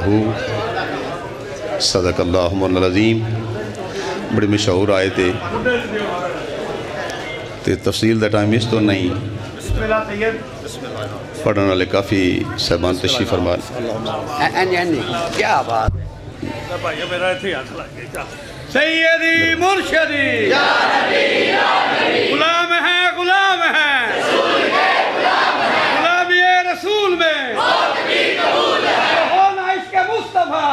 लहू सदक़ल्लाहुल अज़ीम। बड़ी मशहूर आए थे तफसील का टाइम इस तो नहीं पढ़ने वाले काफ़ी साहबान तशरीफ़ फरमा। क्या बात सैयदी मुर्शदी गुलाम है गुलामी रसूल में होना इश्क़ मुस्तफ़ा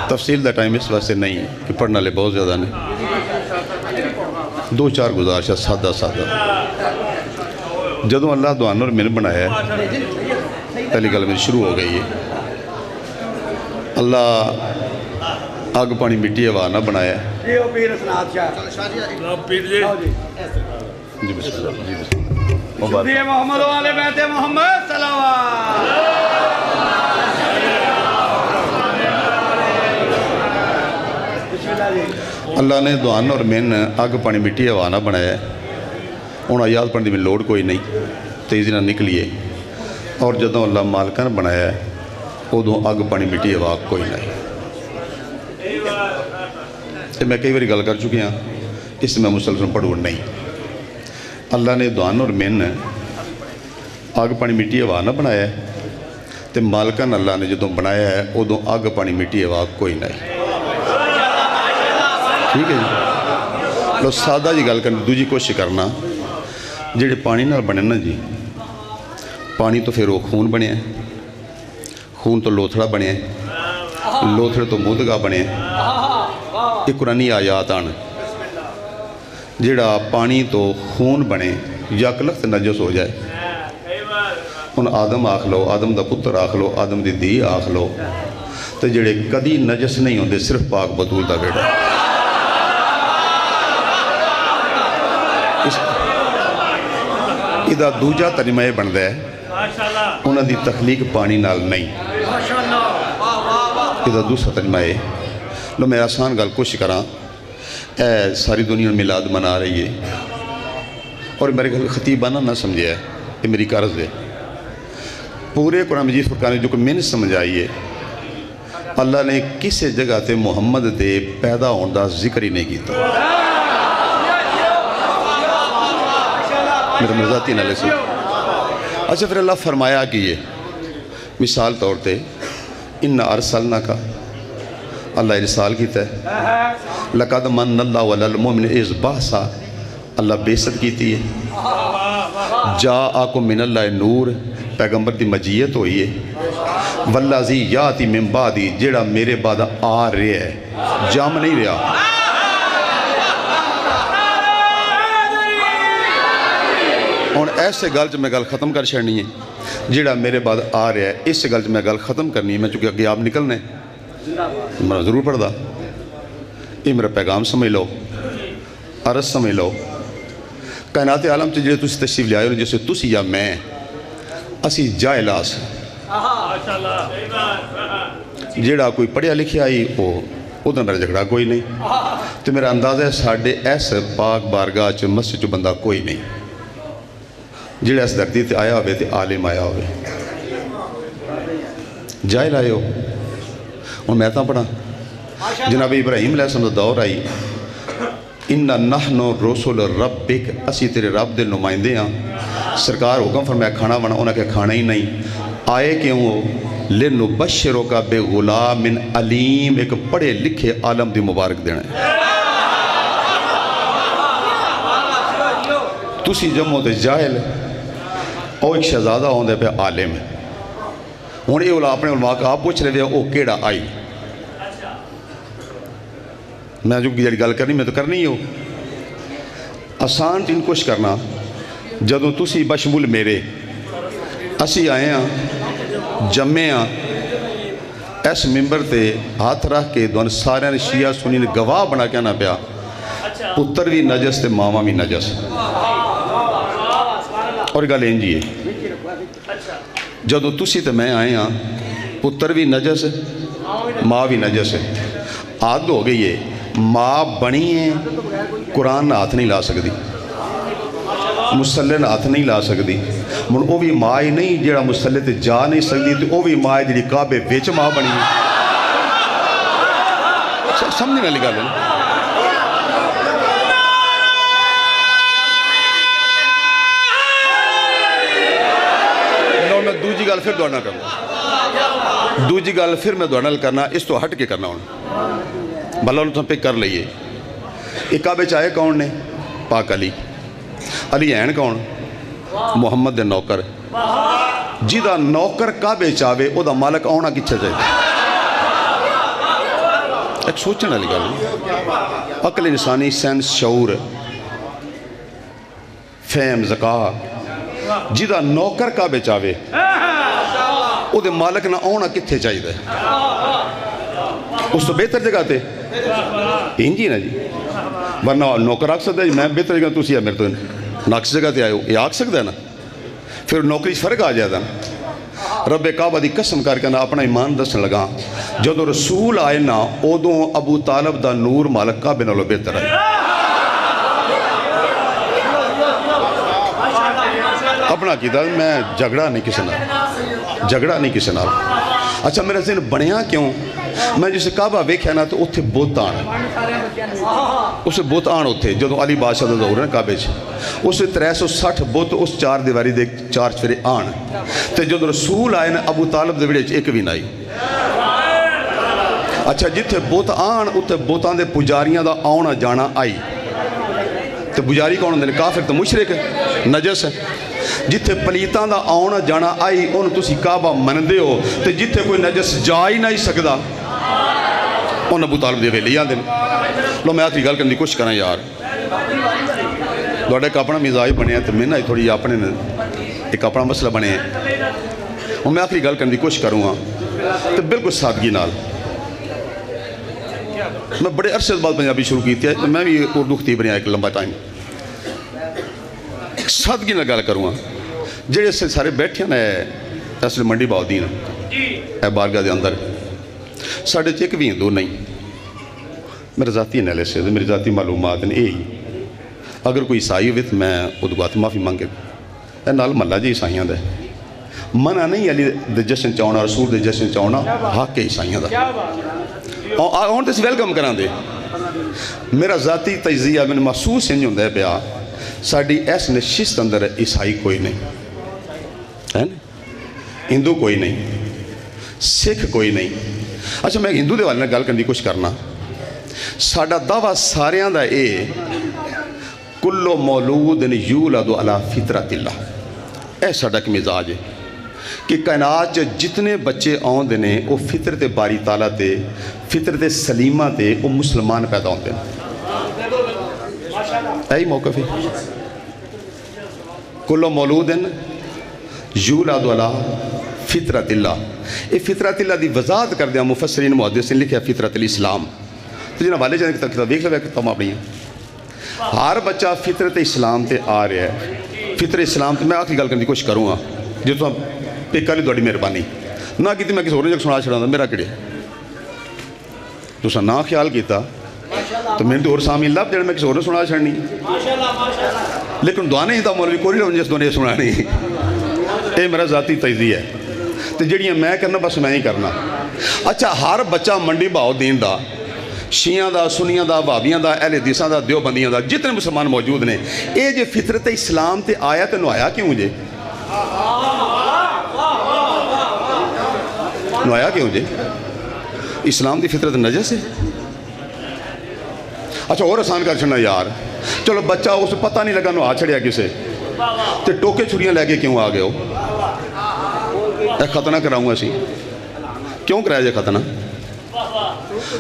तफसील का टाइम इस वास्ते नहीं कि पढ़ने वाले बहुत ज़्यादा ने। दो चार गुजारिश सादा सादा। जदों अल्लाह दुआन और मैंने बनाया पहली गल मेरी शुरू हो गई है। अल्लाह अग पानी मिट्टी हवा ना बनाया जी मोहम्मद वाले बैठे मोहम्मद अल्लाह ने दुआन और मैन अग पानी मिट्टी हवा ना बनाया। हूँ आयात पढ़ने की लोड़ कोई नहीं, तेज़ी ना निकलीए। और जदों अल्लाह मालका ने बनाया उदों अग पानी मिट्टी हवा कोई नहीं। तो मैं कई बार गल कर चुकी हाँ, इस मैं मुसलसल पढ़ू नहीं। अल्लाह ने दुआन और मैन अग पानी मिट्टी हवा ना बनाया तो मालका ने अल्लाह ने जदों बनाया है उदों अग पानी मिट्टी हवा कोई नहीं। ठीक है जी। लो सादा जी गल करनी। दूजी कोशिश करना जेडे पानी नाल बने ना जी, पानी तो फिर वो खून बनया, खून तो लोथड़ा बनया, लोथड़े तो मुदगा बनया। ये कुरानी आयात आन जेड़ा पानी तो खून बने यक लख्त नजस हो जाए। हुण आदम आख लो, आदम दा पुत्र आख लो, आदम दी धी आख लो, तो जेड़े कदी नजस नहीं होंदे सिर्फ पाक बतूल दा बेड़ा। इसदा दूजा तर्जमा यह बनता है उन्हों की तखलीक पानी नाल नहीं। इसदा दूसरा तर्जमा है लो मैं आसान गल कोशिश करा। सारी दुनिया मिलाद मना रही है और मेरे गल खतीबाना ना समझे, ये मेरी कर्ज है। पूरे कुरान मजीद फुरकान जो मैंने समझ आई है अल्लाह ने किसी जगह से मुहम्मद के पैदा होने का जिक्र ही नहीं किया। मेरे मजाती नाले से अच्छा फिर अल्लाह फरमाया कि ये मिसाल तौर पे इन्ना अरसलना का अल्लाह इरसाल किया है। लक़द मन्नल्लाहु अलल मुमिनीन इज़ बअसा अल्लाह बेइज्जत की है। जा आकुम मिनल्लाहि नूर पैगंबर की मजीयत हुई है। वल्लाज़ी याती मिन बादी जेड़ा मेरे बाद आ रहा है जम नहीं रहा। हूँ ऐसे गल च मैं गल ख़त्म कर छड़नी है जेड़ा मेरे बाद आ रहा है। इस गल च मैं गल ख़त्म करनी है। मैं चूँकि अगे आप निकलने मैं ज़रूर पढ़दा। ये मेरा पैगाम समझ लो, अरज समझ लो। कायनात आलम च जो तुसीं तशरीफ लियाए हो जिसे तुसी या मैं असी जाहिलास जेड़ा कोई पढ़िया लिखिया ही वो उधर मेरा झगड़ा कोई नहीं। तो मेरा अंदाज़ा है साढ़े इस पाक बारगाह च मस्जिद च बंदा कोई नहीं जेड़ा इस धरती ते आया होवे ते आलिम आया होवे। जाहिल आए हो। हुण मैं तां पढ़ा जनाब इब्राहीम अलैहिस्सलाम दा दौर आई इन्ना नहनु रसूल रब्बिक असी तेरे रब दे नुमाइंदे हाँ। सरकार हुक्म फरमाया खाना बना, उन्हें क्या खाना ही नहीं। आए क्यों हो लिनुबश्शिरो का बेगुलामिन अलीम एक पढ़े लिखे आलम दी मुबारक देना है। तुसी जम्मो ते जाहिल और एक शहजादा होंदे पे आलिम। हुण ये अपने उलमा का आप पूछ रहे हो केड़ा आई। मैं जो जी गल करनी मैं तो करनी ही हो। आसान तीन कुछ करना जदों तुसी बशमूल मेरे असी आए हाँ जम्मे हाँ इस मिंबर ते हाथ रख के दोन सारे ने शिया सुनी ने गवाह बना के आना पिया पुत्र भी नजस ते मावा भी नजस। और गल इंज ही है जदों तुसी ते मैं आए हाँ पुत्र भी नजस माँ भी नजस है। आदत हो गई है माँ बनी है कुरान हाथ नहीं ला सकती। मुसल्ले नाल हथ नहीं ला सकती। हुण वो भी माँ ही नहीं जिहड़ा मुसल्ले ते जा नहीं सकती, तो वो भी माँ है जिहड़ी काबे विच माँ बनी है। समझने वाली गल है। मैं दूजी गल फिर तुहाडे नाल करूँ, दूजी गल फिर मैं तुहाडे नाल करना, इस तो हट के करना हुण भला तुम पिक कर लीए। एक काबे च आए कौन ने? पाक अली। अली हैन कौन? मुहम्मद दे नौकर। जिहदा नौकर काबे च आवे उहदा मालक आउणा कित्थे चाहिए? एक सोचने वाली गल, अकल इंसानी, सेंस, शऊर, फहम, ज़का, जिहदा नौकर काबे च आवे उहदे मालक ना आउणा कित्थे चाहिए? उस तो बेहतर जगह ते इंज ही ना जी। वरना नौकर आख सकता जी मैं बेहतर जगह, तुसी मेरे तो नक्स जगह ते आए हो, ये आख सकता है ना? फिर नौकरी फर्क आ जाता ना। रब्बे काबा की कसम करके ना अपना ईमान दसन लगा, जदों रसूल आए ना उदों अबू तालब दा नूर मालक काबे नालों बेहतर है। अपना कीता, मैं झगड़ा नहीं किसी नाल, झगड़ा नहीं किसी नाल। अच्छा मेरा जिन बनया क्यों? मैं जिस काबा वेख्या ना तो उत्थे बुत आन, उस बुत आन उत्थे जो अली बादशाह का दौर है काबे च, उस 360 बुत उस चार दीवारी दे चार चफेरे आन, तो जो रसूल आए ना अबू तालब दे विड़े च एक भी ना आई। अच्छा जिथे बुत आन उत्थे बुतां दे पुजारियां दा आउणा जाना आई, तो पुजारी कौन होंदे ने? काफिर तो मुशरिक नजस है। जिथे पलीतां दा आउणा जाना आई उन्होंने तुसी काबा मनदे हो, तो जिथे कोई नजस जा ही नहीं सकता उन्हें अबू तालिब दे वेले आंदे ने। लो मैं आखिरी गल करने की कोशिश करा यार, तुहाडा एक अपना मिजाज बनया तो मैं ना थोड़ी अपने एक अपना मसला बने, और मैं आखिरी गल करने की कोशिश करूँगा तो बिल्कुल सादगी नाल। मैं बड़े अरसे बाद पंजाबी शुरू की है, मैं भी उर्दू खतीब रहा एक लंबा टाइम, सादगी नाल गल करूँगा। जेड़े सारे बैठे ने इस मंडी बाउद्दीन है बारगाह के अंदर, साढ़े च एक भी हिंदू नहीं। मेरा जाती एनालिसिस, मेरी जाती मालूमात ने यही, अगर कोई ईसाई हो तो मैं उस बात माफ़ी मंगे, नाल महला जी ईसाइयों का मना नहीं अली दे जश्न च आउणा, रसूल दे जश्न च आउणा हक है ईसाइयों का, हुण तो वेलकम करा दे। मेरा जाती तजिया मैंने महसूस इंज होंदा पिया, साड़ी इस नशिस्त अंदर ईसाई कोई नहीं है, हिंदू कोई नहीं, सिख कोई नहीं। अच्छा मैं हिंदू के वाले गल करने की कोशिश करना, साडा दावा सारियां दा ए कुल्लो मौलूद यूलदु अला फितरतिल्लाह, यह साडा एक मिजाज है कि कायनात जितने बच्चे आउंदे ने वो फितरत बारी ताला ते, फितरत सलीमा ते वो मुसलमान पैदा होंदे ने। यही मौकफ है। कुल्लो मौलूदन यूलदु अला फितरतिल्लाह, ये फितरतिल्लाह की वजाहत करदे मुफस्सरीन मुहद्दिसीन लिखा फितरतुल इस्लाम, तो जिन्हें वाले जाने किताब वेख लो किताबां अपनी, हर बच्चा फितरत इस्लाम ते आ रहा है। फितरत इस्लाम ते मैं आखिरी गल करने की कोशिश करूँगा, जो तुम पेका ली तुहाडी मेहरबानी ना की मैं किसी होर जगह सुना छड़ा, मेरा किड़े तुसा ना ख्याल किया तो मैंने तो और सामी लभ जो मैं किसी होर सुना छड़नी, लेकिन दुआने ही तो मौलवी कोई नहीं जिस दुआने सुनानी, ये मेरा जाती तजिया है। तो जड़ियाँ मैं करना बस मैं ही करना। अच्छा हर बच्चा मंडी बाउद्दीन दा, शियां दा, सुनियां दा, भाबियां दा, अहले हदीसां दा, देवबंदियां दा, जितने मुसलमान मौजूद ने, ये जे फितरत इस्लाम ते आया तो नुआया क्यों जे? नुआया क्यों जे? इस्लाम की फितरत नजस है। अच्छा और आसान कर छड़ना यार, चलो बच्चा उस पता नहीं लगा नुआ छड़िया किसे, तो टोके छुरियां लैके क्यों आ गए हो? खतना कराऊंगा असी, क्यों कराया जे खतना?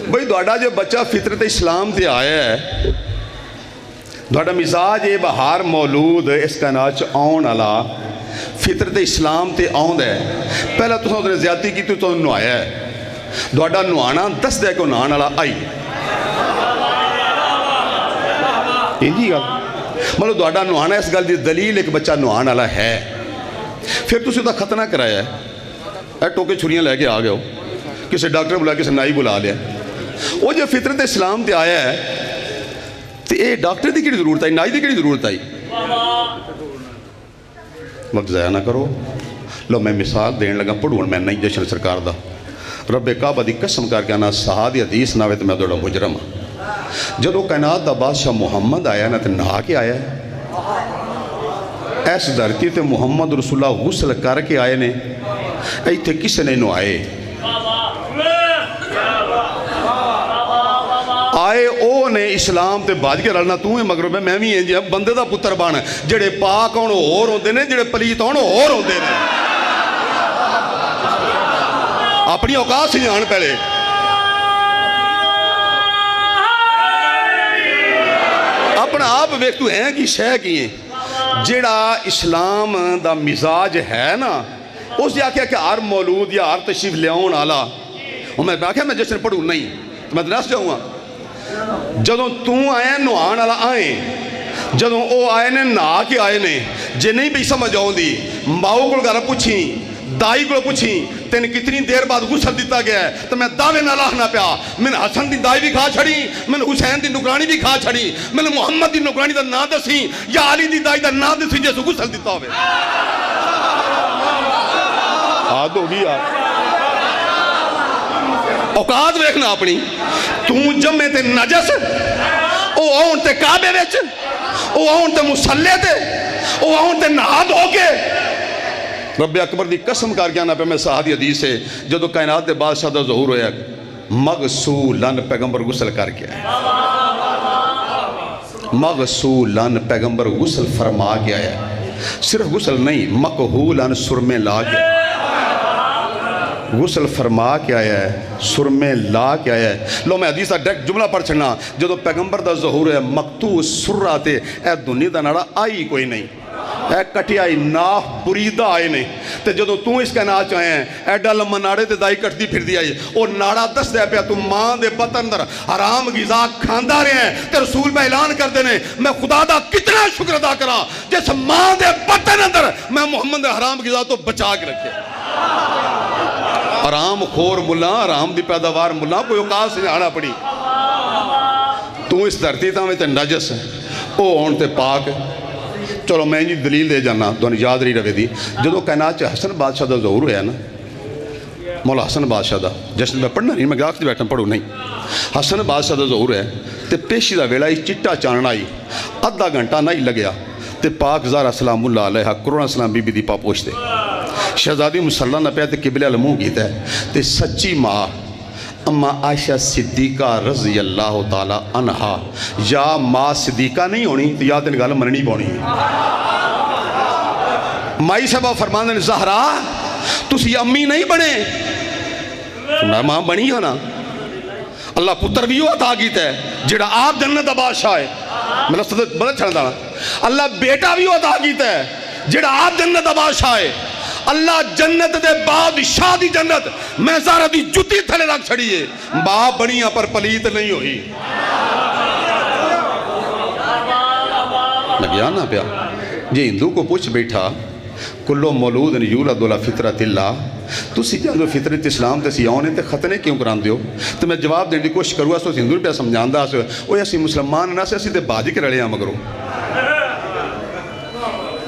भाई तुहाडा जो बच्चा फितरत इस्लाम से आया है, तुहाडा मिजाज ये बहार मौलूद इस कायनात च आउण वाला फितरत इस्लाम से आउंदा है, पहला तुसां उहदे ज़्यादती की तुहानूं नुआया है, तुहाडा नुआना दसदा है कि नहाण वाला आई जी गल, मतलब तुहाडा नुआना इस गल की दलील एक बच्चा नुआण वाला है। फिर तुसीं उहदा खतना कराया है, टोके छुरियां लैके आ गए हो, किसी डॉक्टर बुला, किसी नाई बुला लिया, वो जो फितरत इस्लाम से आया है तो ये डॉक्टर की कि जरूरत आई, नाई की कि जरूरत आई? वक्त ज़ाया ना करो। लो मैं मिसाल देन लगा, पढ़ू मैं नहीं जशन सरकार दा। रब्बे काबा दी कसम करके आना सहा दी हदीस ना वे तो मैं थोड़ा मुजरम हाँ। जदों कायनात दा बादशाह मुहम्मद आया ना तो नहा के आया इस धरती ते मुहम्मद रसूलुल्लाह गुसल करके आए ने, इत्थे किसी ने नहाए आए ओ ने इस्लाम ते बाज के रलना तू है मगर मैं भी इंज बंदे दा पुत्र बन, जेड़े पाक होण होर होंदे ने, जेड़े पलीत होण होर होंदे ने। अपनी औकात से जान पहले अपना आप वेख तू है कि शह की है। जेड़ा इस्लाम दा मिजाज है ना, उस आख्या कि हर मौलूद या हर तशरीफ लियाउण आला, मैं आख्या मैं जश्न पढ़ू नहीं तो मैं दस जाऊँगा। जदों तू आया नहाण वाला आए, जदों वो आए ने नहा के आए ने, जे नहीं भी समझ आउंदी माओ को घर पूछी, दाई को पूछी तेन कितनी देर बाद गुसल दिता गया है, तो मैं दावे नाल आखना पिया मैंने हसन की दाई भी खा छड़ी, मैंने हुसैन की नुकरानी भी खा छड़ी, मैंने मुहम्मद की नुकरानी का नाम दसी या अली की दाई का नाम दसी जिस गुसल दिता होवे। आद हो गई यार, औकात वेखना अपनी। तू जम्मे ते नजस, ओ आउण ते काबे विच, ओ आउण ते मुसल्ले ते, ओ आउण ते नहा धो के। रब्बे अकबर दी कसम करके आना पे मैं साहदी हदीस से, जदों कायनात दे बादशाह दा ज़हूर होया मगसूलन पैगंबर गुसल करके आया, मगसूलन पैगंबर गुसल फरमा के आया। सिर्फ गुसल नहीं, मकहूलन सुरमे ला के गुसल फरमा के आया है, सुरमे ला के आया है। लो मैं हदीस का डायरेक्ट जुमला पढ़ छड़ना, जदों पैगंबर दा ज़हूर है मकतू सुर्रा ते ए दुनी दा नाड़ा आई कोई नहीं, ए कटियाई नाफ बुरीदा आए ने। तो जदों तू इस कैनात आया है एडा लम्मा नाड़े ते दाई कटदी फिरदी आई, और नाड़ा दसदा पिया तू मां दे बतन अंदर हराम गिज़ा खांदा रहा है, ते रसूल भाई ऐलान करते ने मैं खुदा दा कितना शुक्र अदा करा जिस मां दे बतन अंदर मैं मुहम्मद दे हराम गिज़ा तो बचा के रखे। हराम खोर मुला, हराम दी पैदावार मुला, कोई औकात से आना पड़ी। तू इस धरती तावें ते नजस ओ होण ते पाक। चलो मैं जी दलील दे जाना, तुहानूं याद रही रवे दी। जदों कायनात च हसन बादशाह का ज़हूर होया ना, मौला हसन बादशाह का जश्न मैं पढ़ना नहीं, मैं गाख से बैठा पढ़ू नहीं। हसन बादशाह का ज़हूर है तो पेशी का वेला ही चिट्टा चानना आई, अद्धा घंटा नहीं लग्या तो पाक ज़ारा सलामुल्लाह अलैहा कुरान सलाम बीबी दी पा पोछते शहजादी मुसल्ला न पाया तो किबले अल मुँह कीता तो सच्ची माँ अम्मा आयशा सिद्दीका रज़ी अल्लाह ताला अनहा, या माँ सिद्दीका नहीं होनी तो या तेन गल मननी पौनी। माई साहबा फरमांदे ने ज़हरा तुसी अम्मी नहीं बने, मैं मां बनी हो ना। अल्लाह पुत्र भी अता कीता है जेड़ा आप जन्नत दा बादशाह है, मतलब बदल छड़दा। अल्लाह बेटा भी अता कीता है जेड़ा आप जन्नत दा बादशाह है। अल्लाह जन्नत दे बादशाह दी जन्नत मैं ज़ारा दी जुती थले रख छड़ी है, बाप बनिया पर पलीत नहीं हुई। मैं गया ना पिया जे हिंदू को पूछ बैठा कुल्लो मौलूद यूलदुला फितरतिल्ला, तुसी जो फितरत इस्लाम ते सी आने ते खतने क्यों करांदे हो? तो मैं जवाब देने की कोशिश करूँगा। सो हिंदू पे समझांदा वो असी मुसलमान ना से असी ते बाजी के रले मगरों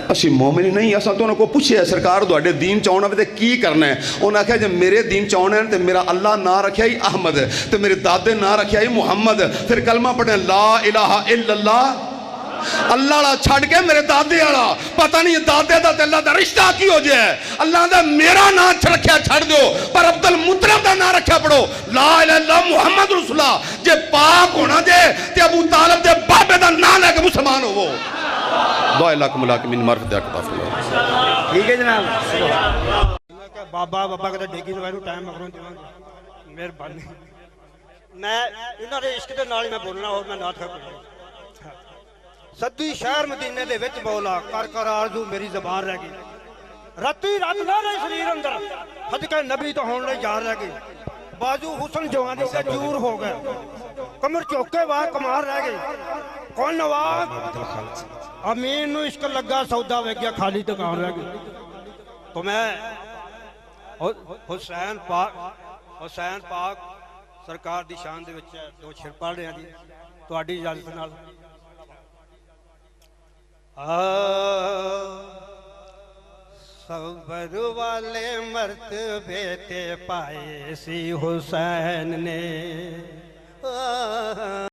असी मोमिन नहीं। असा तो उन्होंने को पूछे सरकार तुहाडे दीन च आउणा वे ते की करना है? उन्हें आख्या जे मेरे दीन च आउणा है तो मेरा अल्लाह ना रखिया ही अहमद तो मेरे दादे ना रखिया ही मुहम्मद, फिर कलमा पढ़े ला इलाहा इल्लल्लाह, अल्लाह वाला छड़ के मेरे दादे वाला, पता नहीं दादे दा ते अल्लाह दा रिश्ता की हो जाए। अल्लाह दा मेरा नाम रखिया छड़ दो पर अब्दुल मुतलब दा नाम रखिया पढ़ो ला इलाहा इल्लल्लाह मुहम्मद रसूलुल्लाह। जे पाक होना जे ते अबू तालिब दे बाबे दा नाम लेके मुसलमान होवो। दुआ लाख मुलाक मिन मार्फत अता फरमाओ। ठीक है जनाब। बाबा बाबा कहते डेगी दवाई टाइम मगरों देवांगे मेहरबानी। मैं इन्हां दे इश्क दे नाल ही मैं बोलना और मैं नाथ कर सदी शहर मदीने दे विच बोला कर कर आरज़ू मेरी ज़बान रह गई, राती रात ना रही शरीर अंदर सदके नबी तो होने लई जार रह गई, बाजू हुसन जवान हो गए चूर हो गए, कमर चौके वाह कमार रह गई, कौन नवाज अमीन नू इश्क लगा सौदा वे गया खाली दुकान रह गई। तो मैं हुसैन पाक सरकार दी शान दे विच दो शेर पढ़ रहा जी तुहाडी इजाजत नाल। صبر والے مرتبے تے پائے سی حسین نے